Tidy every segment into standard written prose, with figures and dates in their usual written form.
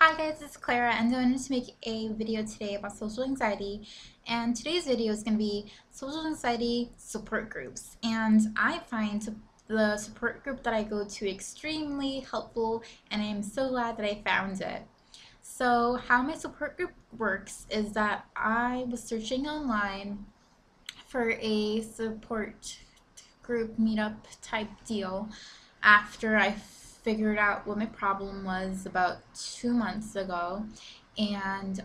Hi guys, it's Clara and I wanted to make a video today about social anxiety, and today's video is going to be social anxiety support groups. And I find the support group that I go to extremely helpful, and I am so glad that I found it. So how my support group works is that I was searching online for a support group meetup type deal after I figured out what my problem was about 2 months ago. And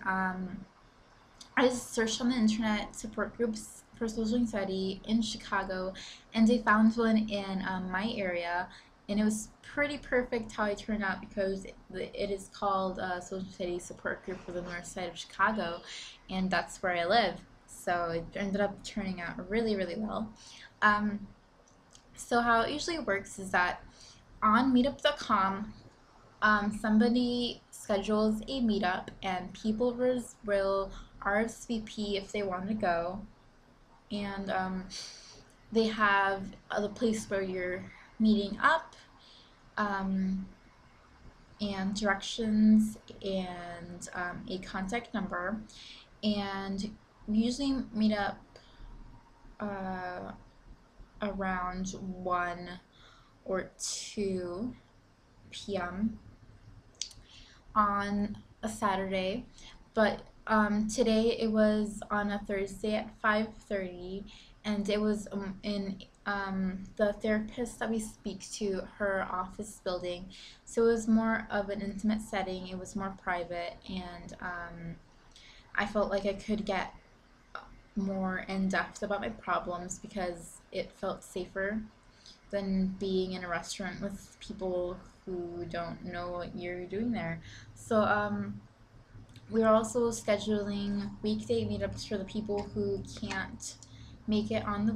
I searched on the internet support groups for social anxiety in Chicago, and I found one in my area. And it was pretty perfect how I turned out because it is called Social Anxiety Support Group for the North Side of Chicago, and that's where I live. So it ended up turning out really, really well. Um, so how it usually works is that on meetup.com, somebody schedules a meetup and people will RSVP if they want to go. And they have the place where you're meeting up, um, and directions and a contact number. And we usually meet up uh, around 1 or 2 p.m. on a Saturday, but today it was on a Thursday at 5:30, and it was in the therapist that we speak to, her office building. So it was more of an intimate setting. It was more private, and I felt like I could get more in depth about my problems because it felt safer than being in a restaurant with people who don't know what you're doing there. So we're also scheduling weekday meetups for the people who can't make it on the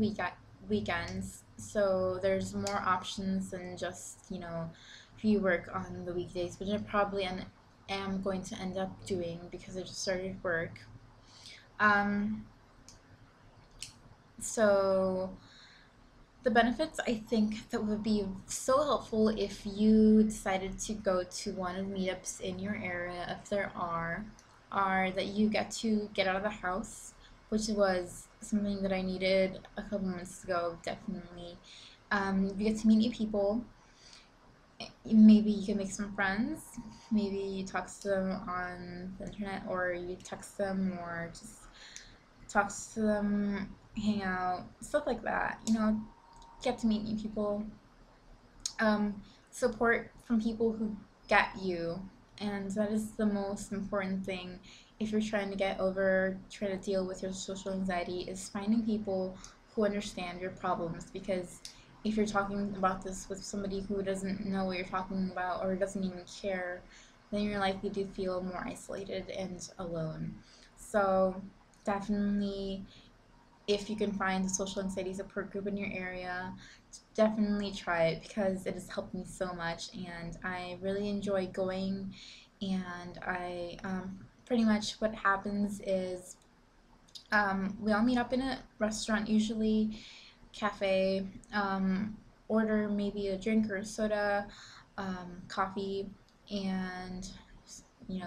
weekends. So there's more options than just, if you work on the weekdays, which I probably am going to end up doing because I just started work. Um, so the benefits I think that would be so helpful if you decided to go to one of the meetups in your area, if there are that you get to get out of the house, which was something that I needed a couple months ago, definitely. You get to meet new people. Maybe you can make some friends. Maybe you talk to them on the internet, or you text them, or just talk to them, hang out, stuff like that. Get to meet new people, support from people who get you, and that is the most important thing if you're trying to deal with your social anxiety, is finding people who understand your problems. Because if you're talking about this with somebody who doesn't know what you're talking about or doesn't even care, then you're likely to feel more isolated and alone. So definitely, if you can find a social anxiety support group in your area, definitely try it because it has helped me so much, and I really enjoy going. And I pretty much what happens is we all meet up in a restaurant, usually cafe, order maybe a drink or a soda, coffee, and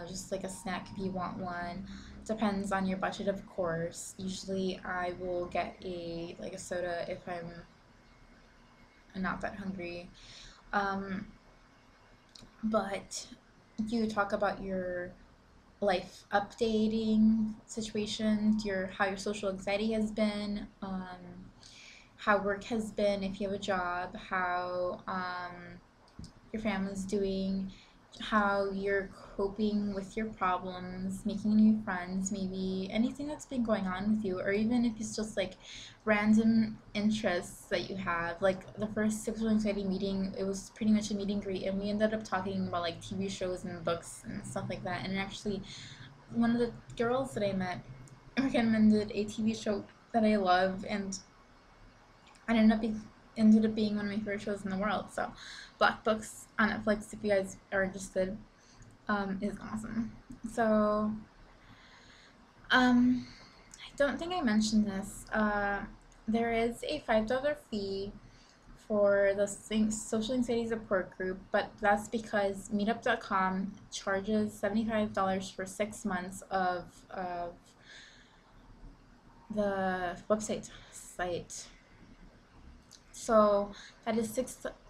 just like a snack if you want one. Depends on your budget, of course. Usually I will get a soda if I'm not that hungry. Um, but you talk about your life updating situations, how your social anxiety has been, how work has been if you have a job, how your family's doing, how you're coping with your problems, making new friends, maybe anything that's been going on with you, or even if it's just like random interests that you have. Like the first social anxiety meeting, it was pretty much a meet and greet, and we ended up talking about like TV shows and books and stuff like that. And actually, one of the girls that I met recommended a TV show that I love, and it ended up being one of my favorite shows in the world. So, Black Books on Netflix, if you guys are interested, is awesome. So, I don't think I mentioned this. There is a $5 fee for the social anxiety support group, but that's because meetup.com charges $75 for 6 months of the website site. So that is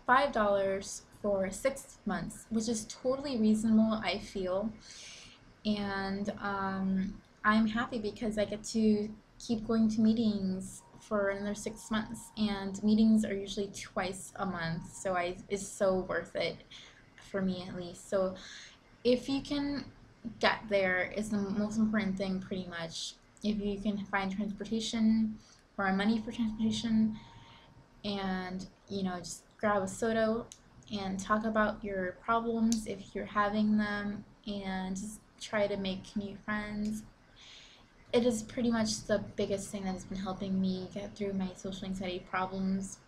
$5 for 6 months, which is totally reasonable, I feel. And I'm happy because I get to keep going to meetings for another 6 months, and meetings are usually twice a month, so it's so worth it for me at least. So if you can get there is the most important thing pretty much. If you can find transportation or money for transportation, and just grab a soda and talk about your problems if you're having them, and just try to make new friends. It is pretty much the biggest thing that has been helping me get through my social anxiety problems,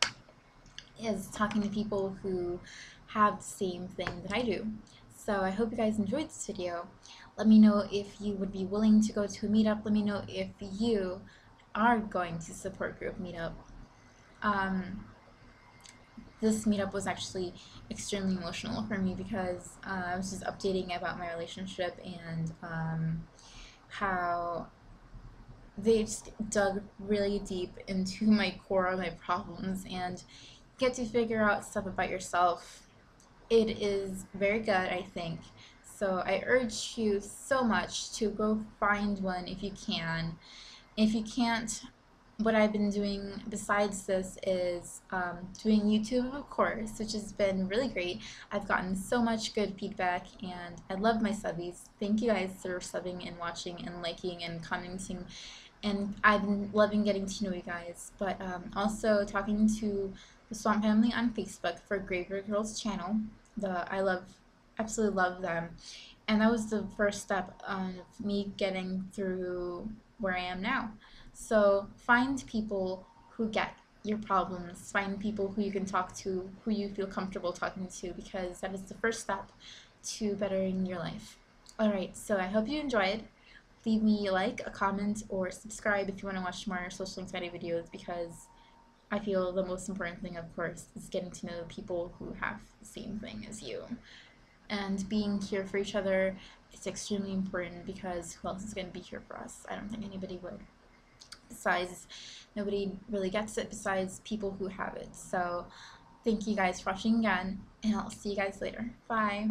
is talking to people who have the same thing that I do. So I hope you guys enjoyed this video. Let me know if you would be willing to go to a meetup. Let me know if you are going to support group meetup. This meetup was actually extremely emotional for me because I was just updating about my relationship, and how they just dug really deep into my core of my problems and get to figure out stuff about yourself. It is very good, I think. So I urge you so much to go find one if you can. If you can't, what I've been doing besides this is doing YouTube, of course, which has been really great. I've gotten so much good feedback, and I love my subbies. Thank you guys for subbing and watching and liking and commenting, and I've been loving getting to know you guys. But also talking to the Swamp Family on Facebook for Graveyard Girls channel. Absolutely love them, and that was the first step of me getting through where I am now. So find people who get your problems, find people who you can talk to, who you feel comfortable talking to, because that is the first step to bettering your life. Alright, so I hope you enjoyed. Leave me a like, a comment, or subscribe if you want to watch more social anxiety videos, because I feel the most important thing, of course, is getting to know people who have the same thing as you. And being here for each other is extremely important, because who else is going to be here for us? I don't think anybody would. Besides, nobody really gets it besides people who have it. So thank you guys for watching again, and I'll see you guys later. Bye.